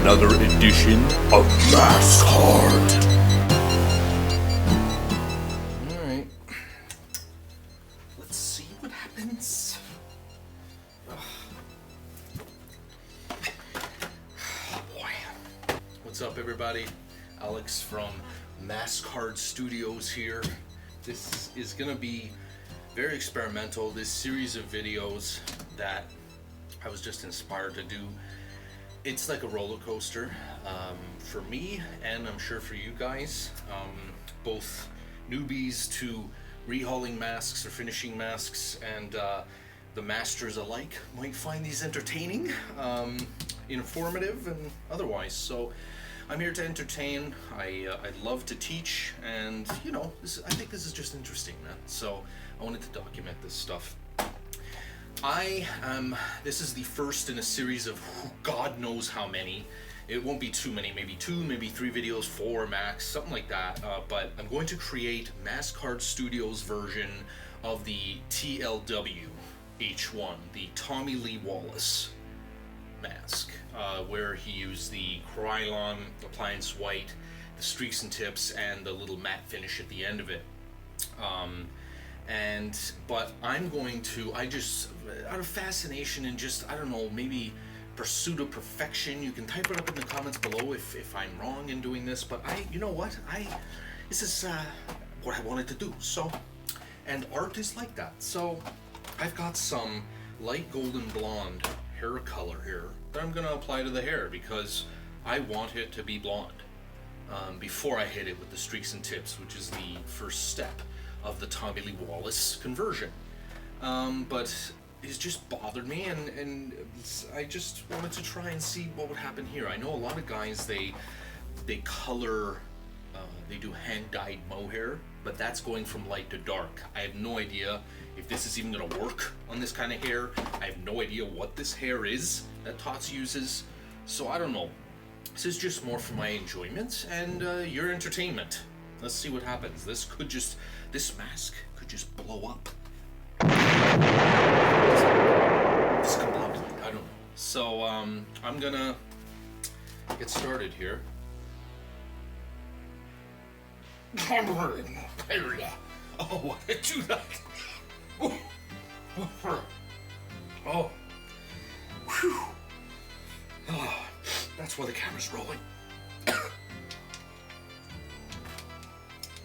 another edition of Mask Hard. Alright. Let's see what happens. Oh boy. What's up, everybody? Alex from Mask Hard Studios here. This is gonna be very experimental. This series of videos that I was just inspired to do. It's like a roller coaster for me, and I'm sure for you guys, both newbies to rehauling masks or finishing masks, and the masters alike might find these entertaining, informative, and otherwise. So I'm here to entertain. I love to teach, and you know, I think this is just interesting, man. So I wanted to document this stuff. This is the first in a series of God knows how many. It won't be too many, maybe 2, maybe 3 videos, 4 max, something like that. But I'm going to create Mask Hard Studios version of the TLW H1, the Tommy Lee Wallace mask, where he used the Krylon appliance white, the streaks and tips, and the little matte finish at the end of it. But I'm going to, out of fascination and just, I don't know, maybe pursuit of perfection, you can type it up in the comments below if I'm wrong in doing this, but you know what, this is what I wanted to do. So, and art is like that. So I've got some light golden blonde hair color here that I'm gonna apply to the hair because I want it to be blonde before I hit it with the streaks and tips, which is the first step of the Tommy Lee Wallace conversion. But it's just bothered me, and I just wanted to try and see what would happen here. I know a lot of guys, they color, they do hand-dyed mohair, but that's going from light to dark. I have no idea if this is even gonna work on this kind of hair. I have no idea what this hair is that TOTS uses, so I don't know. This is just more for my enjoyment and your entertainment. Let's see what happens. This mask could just blow up. This could blow up. I don't know. So I'm gonna get started here. Oh, why did I do that? Oh. Whew. Oh, that's why the camera's rolling.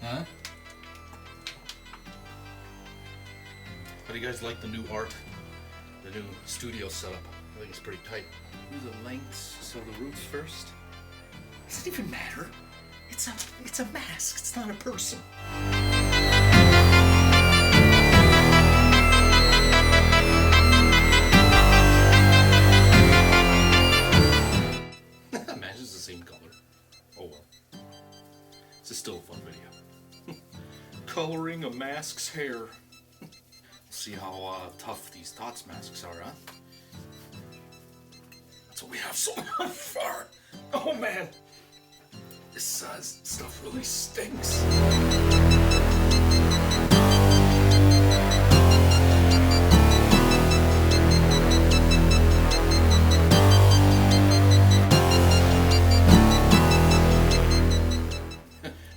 Huh? How do you guys like the new art? The new studio setup? I think it's pretty tight. Do the lengths, so the roots first. Does it even matter? It's a mask, it's not a person. Imagine it's the same color. Oh well. This is still a fun video. Coloring a mask's hair. See how tough these TOTS masks are, huh? That's what we have so far. Oh man, this stuff really stinks.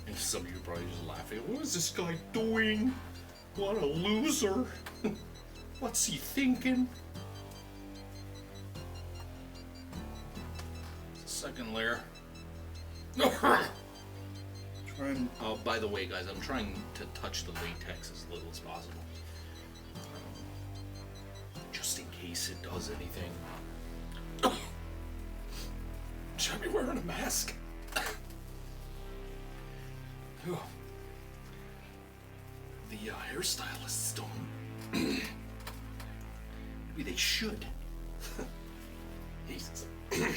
And some of you are probably just laughing. What is this guy doing? What a loser. What's he thinking? Second layer. Oh, by the way, guys, I'm trying to touch the latex as little as possible. Just in case it does anything. Should I be wearing a mask? The hairstylists don't. Maybe they should. Jesus. I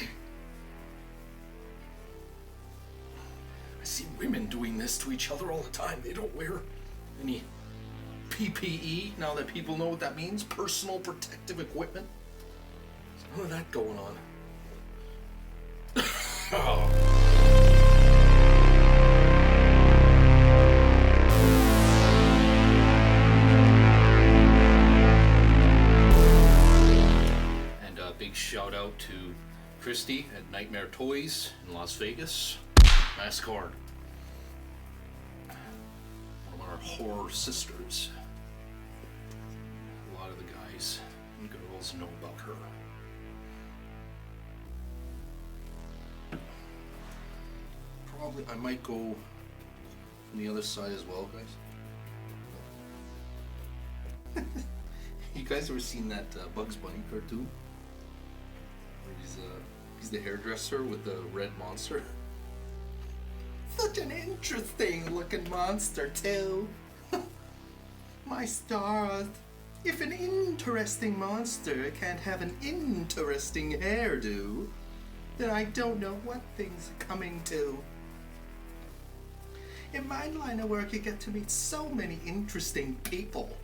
see women doing this to each other all the time. They don't wear any PPE, now that people know what that means. Personal protective equipment. There's none of that going on. Oh. Big shout out to Christy at Nightmare toys in Las Vegas. Mask card. One of our horror sisters. A lot of the guys and girls know about her. Probably, I might go from the other side as well, guys. You guys ever seen that Bugs Bunny cartoon? Where he's the hairdresser with the red monster. Such an interesting looking monster too. My stars. If an interesting monster can't have an interesting hairdo, then I don't know what things are coming to. In my line of work, you get to meet so many interesting people.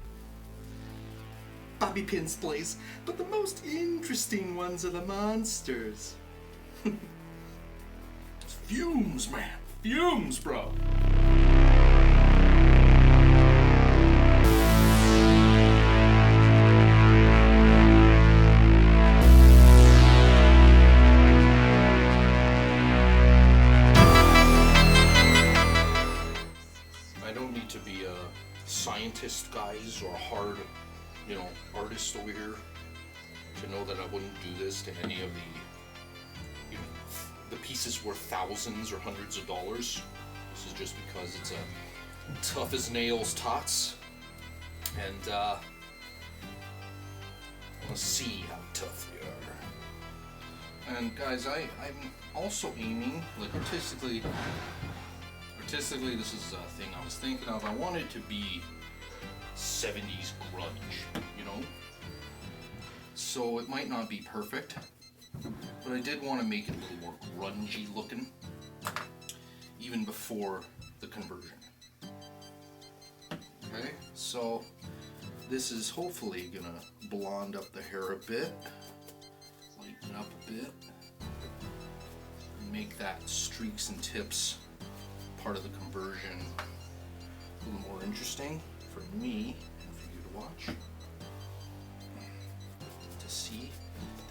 Bobby pins, please. But the most interesting ones are the monsters. Fumes, man. Fumes, bro. I don't need to be a scientist, guys, or a hard, artist over here to know that I wouldn't do this to any of the pieces worth thousands or hundreds of dollars. This is just because it's a tough as nails TOTS, and I want to see how tough they are. And guys, I'm also aiming, like artistically, this is a thing I was thinking of. I want it to be 70s grunge, So it might not be perfect, but I did want to make it a little more grungy looking, even before the conversion. Okay, so this is hopefully gonna blonde up the hair a bit, lighten up a bit, and make that streaks and tips part of the conversion a little more interesting for me and for you to watch, to see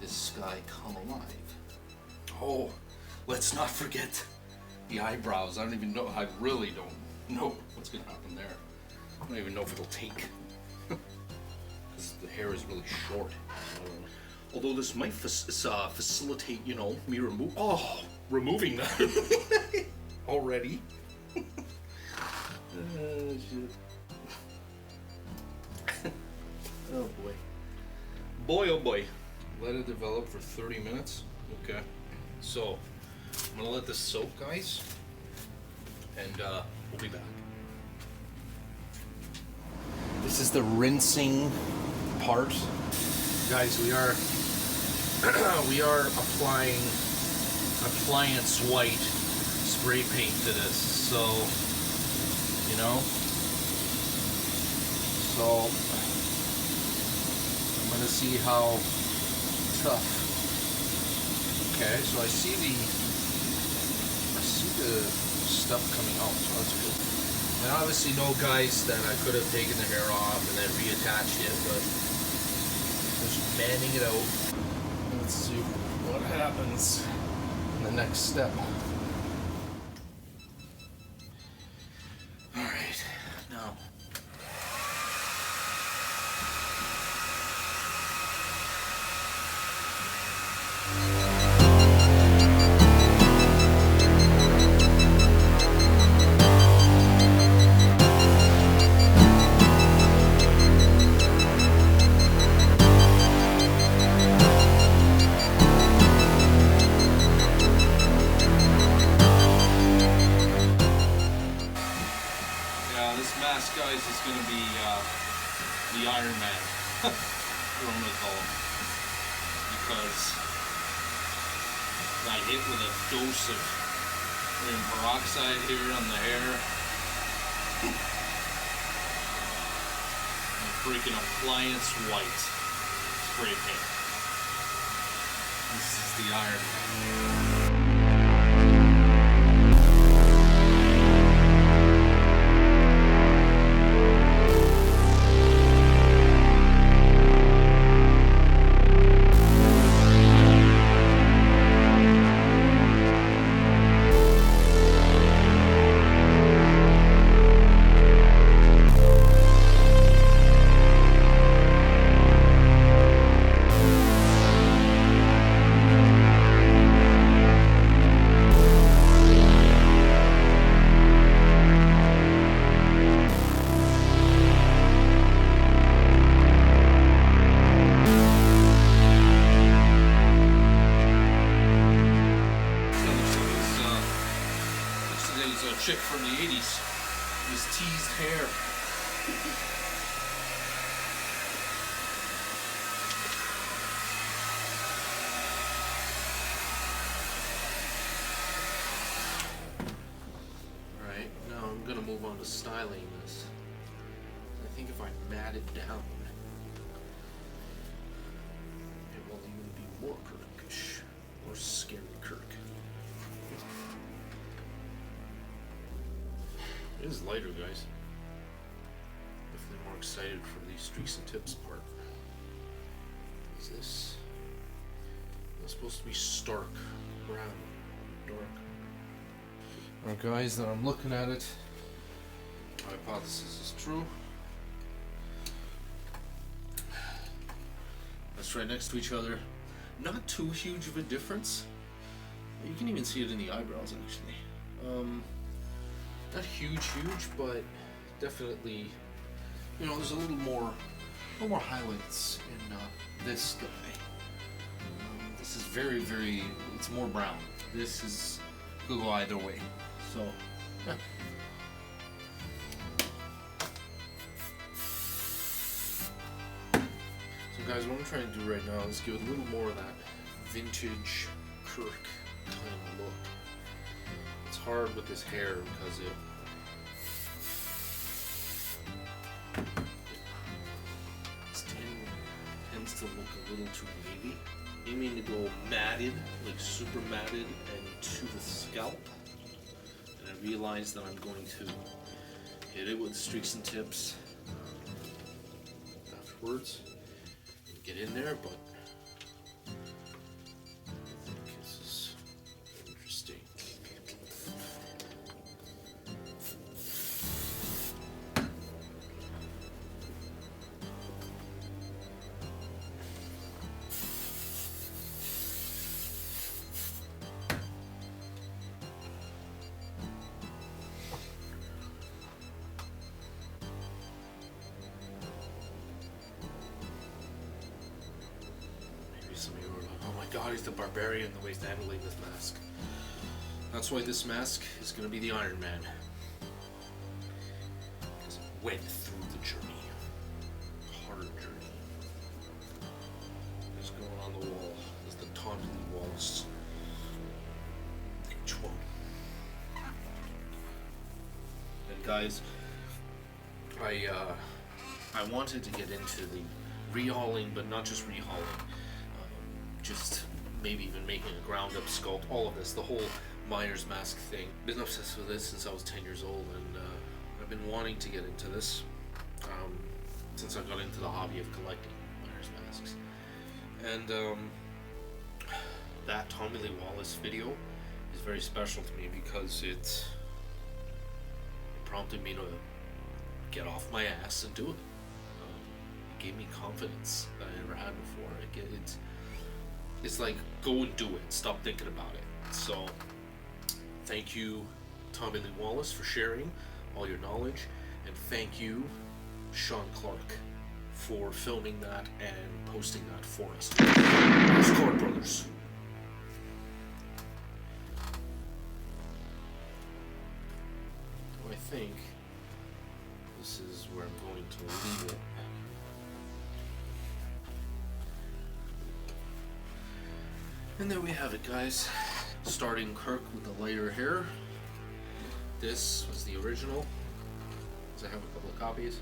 this guy come alive. Oh, let's not forget the eyebrows. I don't even know, I really don't know what's gonna happen there. I don't even know if it'll take, because the hair is really short. Although this might facilitate, me removing that already. Shit. Oh boy. Boy, oh boy. Let it develop for 30 minutes. Okay. So, I'm gonna let this soak, guys. And we'll be back. This is the rinsing part. Guys, we are applying appliance white spray paint to this. So, so I'm gonna see how tough. Okay, so I see the stuff coming out, so that's good. I obviously know, guys, that I could have taken the hair off and then reattached it, but just manning it out. Let's see what happens in the next step. Alright, now. Guys, is going to be the Iron Man, what I'm going to call him, because I hit with a dose of peroxide here on the hair, and freaking appliance white spray paint. This is the Iron Man. his chick from the 80s. His teased hair. Alright, now I'm going to move on to styling this. I think if I mat it down, it will even be more Kirkish. More scary Kirk. It is lighter, guys. Definitely more excited for the streaks and tips part. Is this? It's supposed to be stark brown, dark. Alright, guys, now I'm looking at it. My hypothesis is true. That's right next to each other. Not too huge of a difference. You can even see it in the eyebrows, actually. Not huge, but definitely, you know, there's a little more highlights in this guy. This is very, it's more brown. This is, could go either way. So, yeah. So guys, what I'm trying to do right now is give it a little more of that vintage Kirk kind of look. It's hard with this hair because it tends to look a little too wavy. Aiming to go matted, like super matted, and to the scalp. And I realize that I'm going to hit it with streaks and tips afterwards and get in there, but I think this is interesting. Some of you are like, oh my god, he's the barbarian the way he's handling this mask. That's why this mask is going to be the Iron Man. Because it went through the journey. Hard journey. It's going on the wall. It's the Tommy Lee Wallace. H1. And guys, I wanted to get into the rehauling, but not just rehauling. Just maybe even making a ground up sculpt, all of this, the whole Myers mask thing. Been obsessed with this since I was 10 years old, and I've been wanting to get into this since I got into the hobby of collecting Myers masks. And that Tommy Lee Wallace video is very special to me because it prompted me to get off my ass and do it. It gave me confidence that I never had before. It's like, go and do it. Stop thinking about it. So, thank you, Tommy Lee Wallace, for sharing all your knowledge, and thank you, Sean Clark, for filming that and posting that for us. Those Clark brothers. I think this is where I'm going to leave it. And there we have it, guys. Starting Kirk with the lighter hair. This was the original, because I have a couple of copies.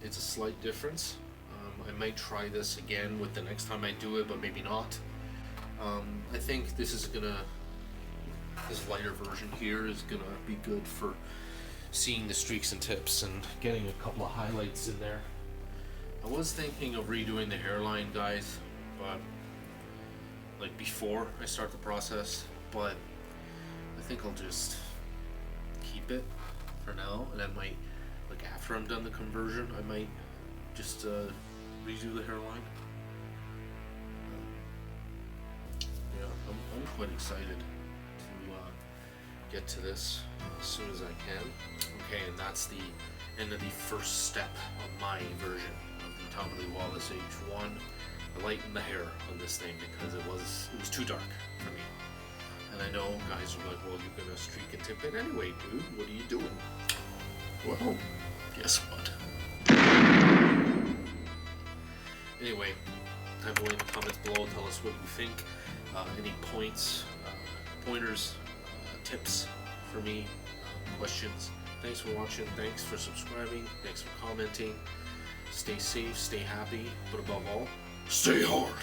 It's a slight difference. I might try this again with the next time I do it, but maybe not. I think this lighter version here is gonna be good for seeing the streaks and tips and getting a couple of highlights in there. I was thinking of redoing the hairline, guys, but like before I start the process, but I think I'll just keep it for now, and I might, like after I'm done the conversion, I might just redo the hairline. Yeah, I'm quite excited to get to this as soon as I can. Okay, and that's the end of the first step of my version of the Tommy Lee Wallace H1. I lightened the hair on this thing because it was too dark for me, and I know guys are like, well, you're gonna streak and tip it anyway, dude. What are you doing? Well, guess what? Anyway, type away in the comments below. Tell us what you think. Any points, pointers, tips for me, questions. Thanks for watching. Thanks for subscribing. Thanks for commenting. Stay safe. Stay happy. But above all, Stay hard.